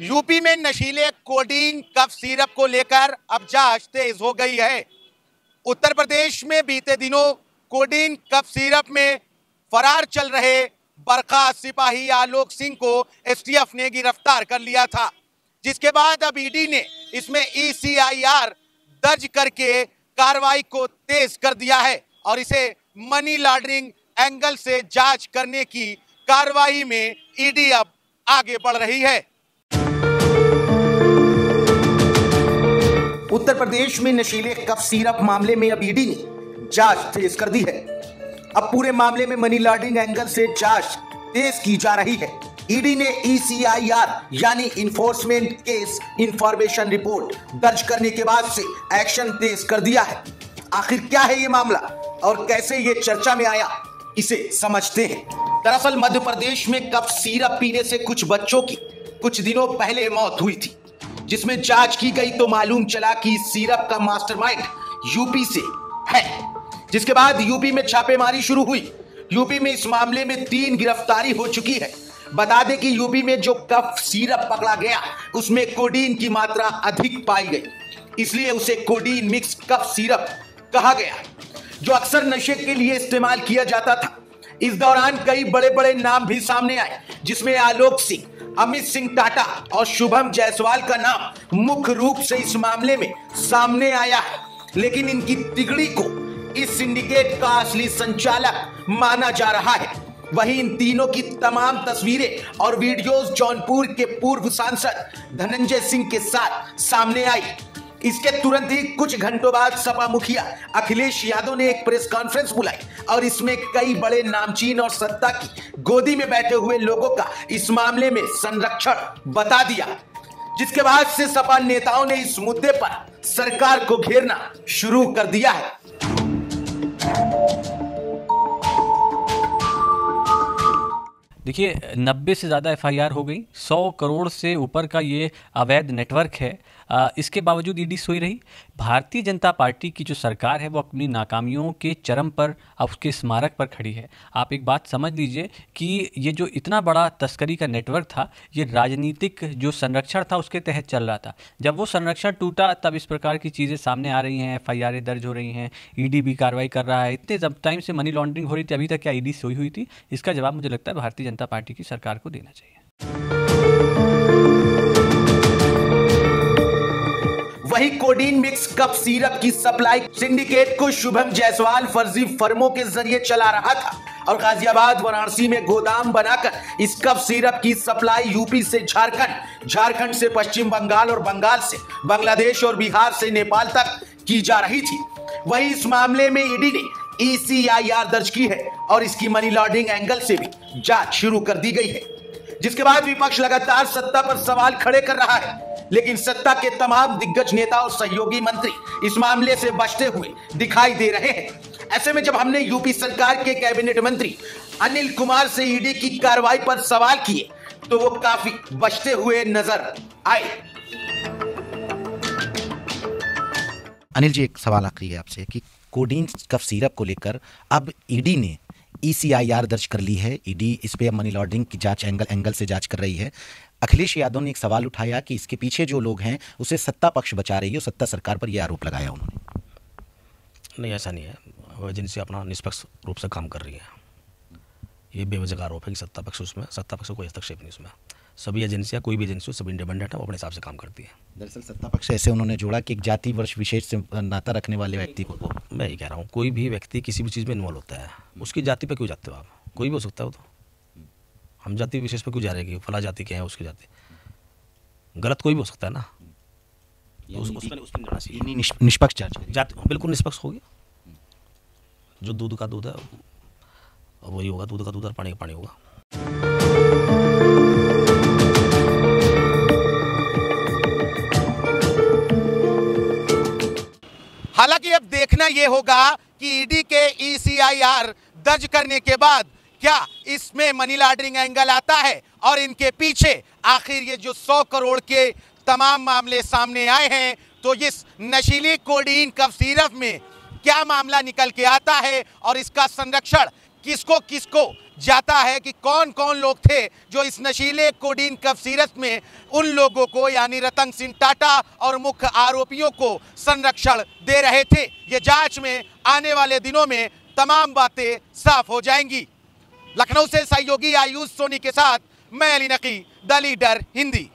UP में नशीले codeine cough syrup को लेकर अब जांच तेज हो गई है। उत्तर प्रदेश में बीते दिनों कोडीन कफ सिरप में फरार चल रहे बर्खास्त सिपाही आलोक सिंह को एसटीएफ ने गिरफ्तार कर लिया था, जिसके बाद अब ईडी ने इसमें ECIR दर्ज करके कार्रवाई को तेज कर दिया है और इसे मनी लॉन्ड्रिंग एंगल से जांच करने की कार्रवाई में ईडी अब आगे बढ़ रही है। उत्तर प्रदेश में नशीले कफ सिरप मामले में अब ईडी ने जांच तेज कर दी है। अब पूरे मामले में मनी लॉन्ड्रिंग एंगल से जांच तेज की जा रही है। ईडी ने ECIR यानी इन्फोर्समेंट केस इंफॉर्मेशन रिपोर्ट दर्ज करने के बाद से एक्शन तेज कर दिया है। आखिर क्या है ये मामला और कैसे ये चर्चा में आया, इसे समझते हैं। दरअसल मध्य प्रदेश में कफ सिरप पीने से कुछ बच्चों की कुछ दिनों पहले मौत हुई थी, जिसमें जांच की गई तो मालूम चला कि इस सिरप का मास्टरमाइंड यूपी से है। जिसके बाद यूपी में छापेमारी शुरू हुई। यूपी में इस मामले में 3 गिरफ्तारी हो चुकी है। बता दें कि यूपी में जो कफ सिरप पकड़ा गया उसमें कोडीन की मात्रा अधिक पाई गई, इसलिए उसे कोडीन मिक्स कफ सिरप कहा गया, जो अक्सर नशे के लिए इस्तेमाल किया जाता था। इस दौरान कई बड़े बड़े नाम भी सामने आए, जिसमें आलोक सिंह, अमित सिंह टाटा और शुभम जायसवाल का नाम मुख्य रूप से इस मामले में सामने आया है। लेकिन इनकी तिगड़ी को इस सिंडिकेट का असली संचालक माना जा रहा है। वहीं इन तीनों की तमाम तस्वीरें और वीडियोस जौनपुर के पूर्व सांसद धनंजय सिंह के साथ सामने आई। इसके तुरंत ही कुछ घंटों बाद सपा मुखिया अखिलेश यादव ने एक प्रेस कॉन्फ्रेंस बुलाई और इसमें कई बड़े नामचीन और सत्ता की गोदी में बैठे हुए लोगों का इस मामले में संरक्षण बता दिया, जिसके बाद से सपा नेताओं ने इस मुद्दे पर सरकार को घेरना शुरू कर दिया है। देखिए 90 से ज़्यादा FIR हो गई, 100 करोड़ से ऊपर का ये अवैध नेटवर्क है। इसके बावजूद ईडी सोई रही। भारतीय जनता पार्टी की जो सरकार है वो अपनी नाकामियों के चरम पर, अब उसके स्मारक पर खड़ी है। आप एक बात समझ लीजिए कि ये जो इतना बड़ा तस्करी का नेटवर्क था, ये राजनीतिक जो संरक्षण था उसके तहत चल रहा था। जब वो संरक्षण टूटा तब इस प्रकार की चीज़ें सामने आ रही हैं, FIR दर्ज हो रही हैं, ईडी भी कार्रवाई कर रहा है। इतने जब टाइम से मनी लॉन्ड्रिंग हो रही थी, अभी तक क्या ईडी सोई हुई थी? इसका जवाब मुझे लगता है भारतीय जनता पार्टी की सरकार को देना चाहिए। वही कोडीन मिक्स कफ सिरप की सप्लाई सिंडिकेट को शुभम जायसवाल फर्जी फर्मों के जरिए चला रहा था और गाजियाबाद वाराणसी में गोदाम बनाकर इस कफ सिरप की सप्लाई यूपी से झारखंड, झारखंड से पश्चिम बंगाल और बंगाल से बांग्लादेश और बिहार से नेपाल तक की जा रही थी। वही इस मामले में ईडी ने ECIR दर्ज की है और इसकी मनी लॉन्ड्रिंग एंगल से भी जांच शुरू कर दी गई है। जिसके बाद विपक्ष लगातार सत्ता पर सवाल खड़े कर रहा है, लेकिन सत्ता के तमाम दिग्गज नेता और सहयोगी मंत्री इस मामले से बचते हुए दिखाई दे रहे हैं। ऐसे में जब हमने यूपी सरकार के कैबिनेट मंत्री अनिल कुमार से ईडी की कार्रवाई पर सवाल किए तो वो काफी बचते हुए नजर आए। अनिल जी, एक सवाल आखिरी है आपसे कि कोडीन कफ सिरप को लेकर अब ईडी ने ECIR दर्ज कर ली है। ईडी इस पे अब मनी लॉन्ड्रिंग की जांच एंगल से जांच कर रही है। अखिलेश यादव ने एक सवाल उठाया कि इसके पीछे जो लोग हैं उसे सत्ता पक्ष बचा रही है, सत्ता सरकार पर यह आरोप लगाया उन्होंने। नहीं, ऐसा नहीं है। वो एजेंसी अपना निष्पक्ष रूप से काम कर रही है। ये बेवजह आरोप है कि सत्ता पक्ष उसमें, सत्ता पक्ष कोई हस्तक्षेप नहीं उसमें। सभी एजेंसियां, कोई भी एजेंसी सब इंडिपेंडेंट है, वो अपने हिसाब से काम करती है। दरअसल सत्ता पक्ष ऐसे उन्होंने जोड़ा कि एक जाति वर्ष विशेष से नाता रखने वाले व्यक्ति को, मैं ये कह रहा हूँ, कोई भी व्यक्ति किसी भी चीज़ में इन्वॉल्व होता है, उसकी जाति पे क्यों जाते हो आप? कोई भी हो सकता है वो तो। हम जाति विशेष पे क्यों जा रहे हैं कि फला जाति क्या है उसकी जाति? गलत कोई भी हो सकता है ना, निष्पक्ष जाति बिल्कुल निष्पक्ष हो गया। जो दूध का दूध है वही होगा, दूध का दूध और पानी का पानी होगा। हालांकि अब देखना यह होगा कि ईडी के ECIR दर्ज करने के बाद क्या इसमें मनी लॉन्ड्रिंग एंगल आता है और इनके पीछे आखिर ये जो 100 करोड़ के तमाम मामले सामने आए हैं, तो इस नशीली कोडीन कफ सिरप में क्या मामला निकल के आता है और इसका संरक्षण किसको किसको जाता है कि कौन कौन लोग थे जो इस नशीले कोडीन कफ सिरप में उन लोगों को यानी रतन सिंह टाटा और मुख्य आरोपियों को संरक्षण दे रहे थे। ये जांच में आने वाले दिनों में तमाम बातें साफ हो जाएंगी। लखनऊ से सहयोगी आयुष सोनी के साथ मैं अली नकी, द लीडर हिंदी।